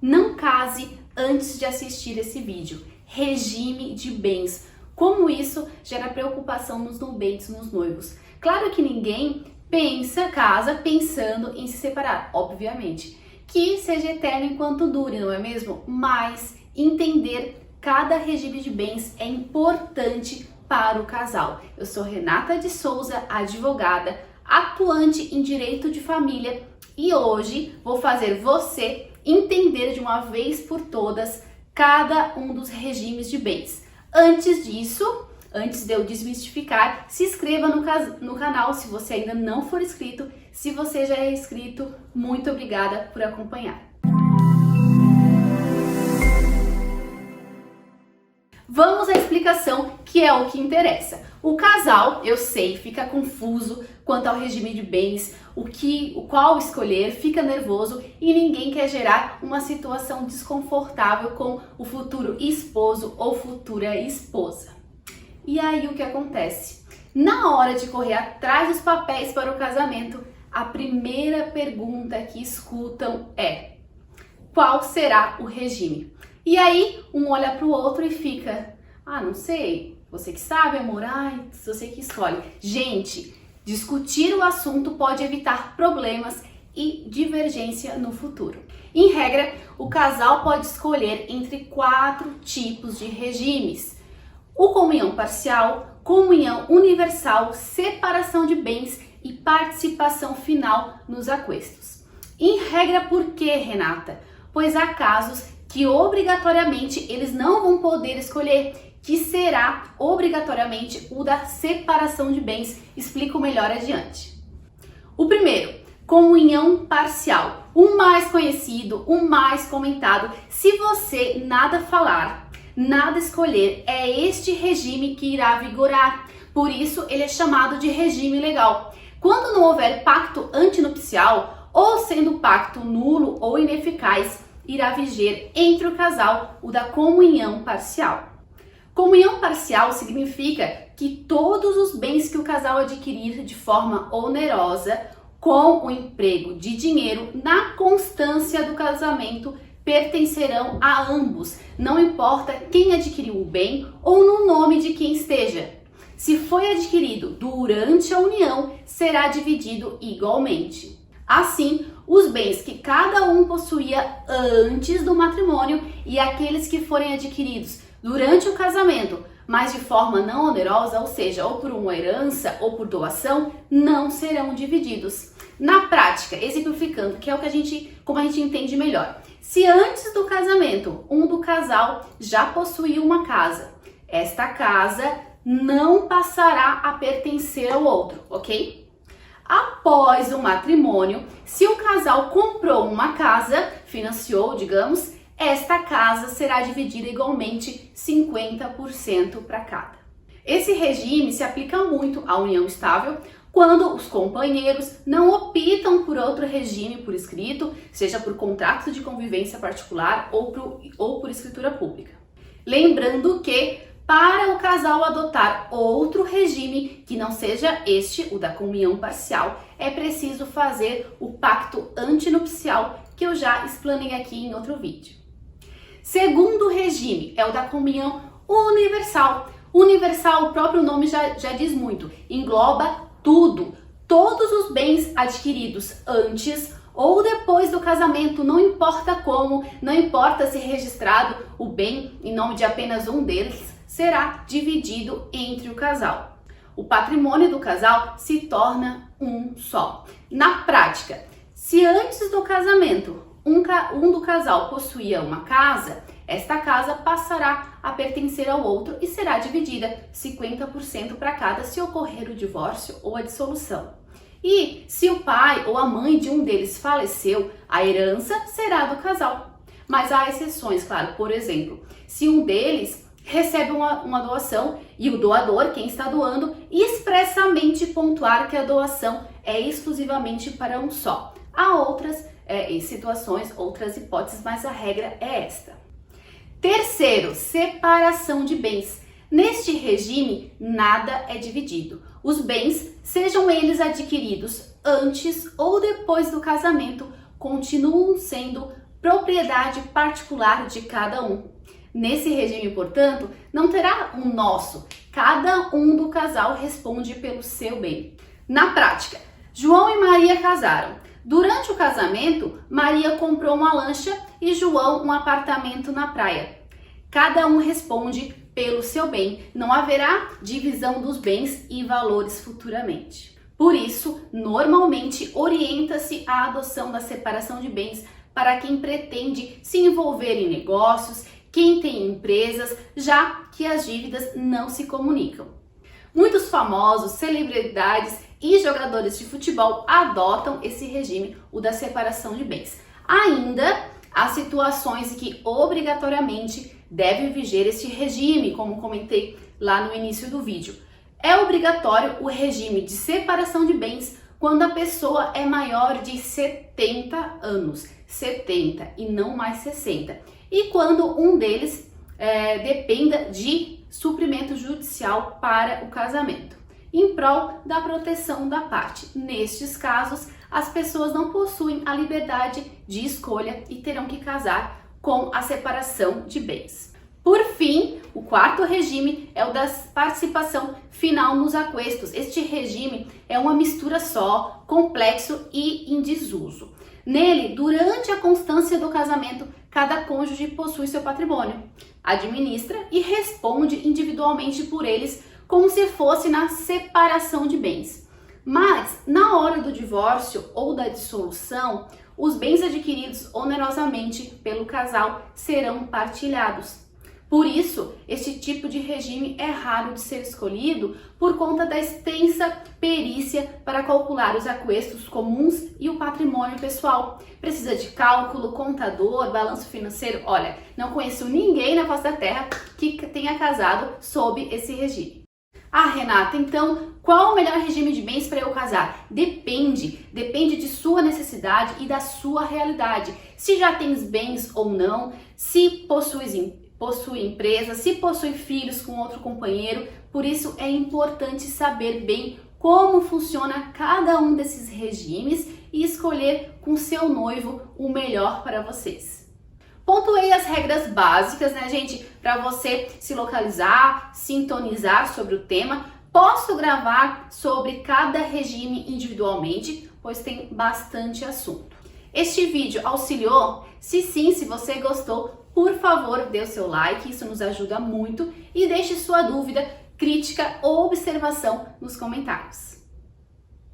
Não case antes de assistir esse vídeo. Regime de bens. Como isso gera preocupação nos nubentes, nos noivos. Claro que ninguém casa pensando em se separar, obviamente. Que seja eterno enquanto dure, não é mesmo? Mas entender cada regime de bens é importante para o casal. Eu sou Renata de Souza, advogada, atuante em direito de família, e hoje vou fazer você entender de uma vez por todas cada um dos regimes de bens. Antes disso, antes de eu desmistificar, se inscreva no canal se você ainda não for inscrito. Se você já é inscrito, muito obrigada por acompanhar. Vamos à explicação, que é o que interessa. O casal, eu sei, fica confuso quanto ao regime de bens, qual escolher, fica nervoso e ninguém quer gerar uma situação desconfortável com o futuro esposo ou futura esposa. E aí o que acontece? Na hora de correr atrás dos papéis para o casamento, a primeira pergunta que escutam é: qual será o regime? E aí um olha para o outro e fica: não sei, você que sabe, amor, você que escolhe. Gente, discutir o assunto pode evitar problemas e divergência no futuro. Em regra, o casal pode escolher entre 4 tipos de regimes: o comunhão parcial, comunhão universal, separação de bens e participação final nos aquestos. Em regra, por quê, Renata? Pois há casos que obrigatoriamente eles não vão poder escolher, que será obrigatoriamente o da separação de bens. Explico melhor adiante. O primeiro, comunhão parcial, o mais conhecido, o mais comentado. Se você nada falar, nada escolher, é este regime que irá vigorar. Por isso ele é chamado de regime legal. Quando não houver pacto antinupcial, ou sendo o pacto nulo ou ineficaz, irá viger entre o casal o da comunhão parcial. Comunhão parcial significa que todos os bens que o casal adquirir de forma onerosa, com o emprego de dinheiro na constância do casamento, pertencerão a ambos, não importa quem adquiriu o bem ou no nome de quem esteja. Se foi adquirido durante a união, será dividido igualmente. Assim, os bens que cada um possuía antes do matrimônio e aqueles que forem adquiridos durante o casamento, mas de forma não onerosa, ou seja, ou por uma herança ou por doação, não serão divididos. Na prática, exemplificando, que é como a gente entende melhor. Se antes do casamento, um do casal já possuía uma casa, esta casa não passará a pertencer ao outro, ok? Após o matrimônio, se o casal comprou uma casa, financiou, digamos, esta casa será dividida igualmente 50% para cada. Esse regime se aplica muito à união estável quando os companheiros não optam por outro regime por escrito, seja por contrato de convivência particular ou por escritura pública. Lembrando que para o casal adotar outro regime que não seja este, o da comunhão parcial, é preciso fazer o pacto antinupcial, que eu já explanei aqui em outro vídeo. Segundo regime é o da comunhão universal. Universal, o próprio nome já diz muito, engloba tudo, todos os bens adquiridos antes ou depois do casamento, não importa como, não importa se registrado o bem em nome de apenas um deles, será dividido entre o casal. O patrimônio do casal se torna um só. Na prática, se antes do casamento um do casal possuía uma casa, esta casa passará a pertencer ao outro e será dividida 50% para cada se ocorrer o divórcio ou a dissolução. E se o pai ou a mãe de um deles faleceu, a herança será do casal. Mas há exceções, claro. Por exemplo, se um deles recebe uma doação e o doador, quem está doando, expressamente pontuar que a doação é exclusivamente para um só. Há outras situações, outras hipóteses, mas a regra é esta. Terceiro, separação de bens. Neste regime, nada é dividido. Os bens, sejam eles adquiridos antes ou depois do casamento, continuam sendo propriedade particular de cada um. Nesse regime, portanto, não terá um nosso. Cada um do casal responde pelo seu bem. Na prática, João e Maria casaram. Durante o casamento, Maria comprou uma lancha e João um apartamento na praia. Cada um responde pelo seu bem. Não haverá divisão dos bens e valores futuramente. Por isso, normalmente orienta-se a adoção da separação de bens para quem pretende se envolver em negócios, quem tem empresas, já que as dívidas não se comunicam. Muitos famosos, celebridades e jogadores de futebol adotam esse regime, o da separação de bens. Ainda há situações em que obrigatoriamente deve viger este regime, como comentei lá no início do vídeo. É obrigatório o regime de separação de bens quando a pessoa é maior de 70 anos, 70 e não mais 60, e quando um deles dependa de suprimento judicial para o casamento, em prol da proteção da parte. Nestes casos, as pessoas não possuem a liberdade de escolha e terão que casar com a separação de bens. Por fim, o quarto regime é o da participação final nos aquestos. Este regime é uma mistura só, complexo e em desuso. Nele, durante a constância do casamento, cada cônjuge possui seu patrimônio, administra e responde individualmente por eles, como se fosse na separação de bens. Mas, na hora do divórcio ou da dissolução, os bens adquiridos onerosamente pelo casal serão partilhados. Por isso, este tipo de regime é raro de ser escolhido por conta da extensa perícia para calcular os aquestos comuns e o patrimônio pessoal. Precisa de cálculo, contador, balanço financeiro. Olha, não conheço ninguém na face da terra que tenha casado sob esse regime. Ah, Renata, então qual o melhor regime de bens para eu casar? Depende de sua necessidade e da sua realidade. Se já tens bens ou não, se possui empresa, se possui filhos com outro companheiro. Por isso é importante saber bem como funciona cada um desses regimes e escolher com seu noivo o melhor para vocês. Pontuei as regras básicas, né, gente, para você se localizar, sintonizar sobre o tema. Posso gravar sobre cada regime individualmente, pois tem bastante assunto. Este vídeo auxiliou? Se sim, se você gostou, por favor, dê o seu like, isso nos ajuda muito, e deixe sua dúvida, crítica ou observação nos comentários.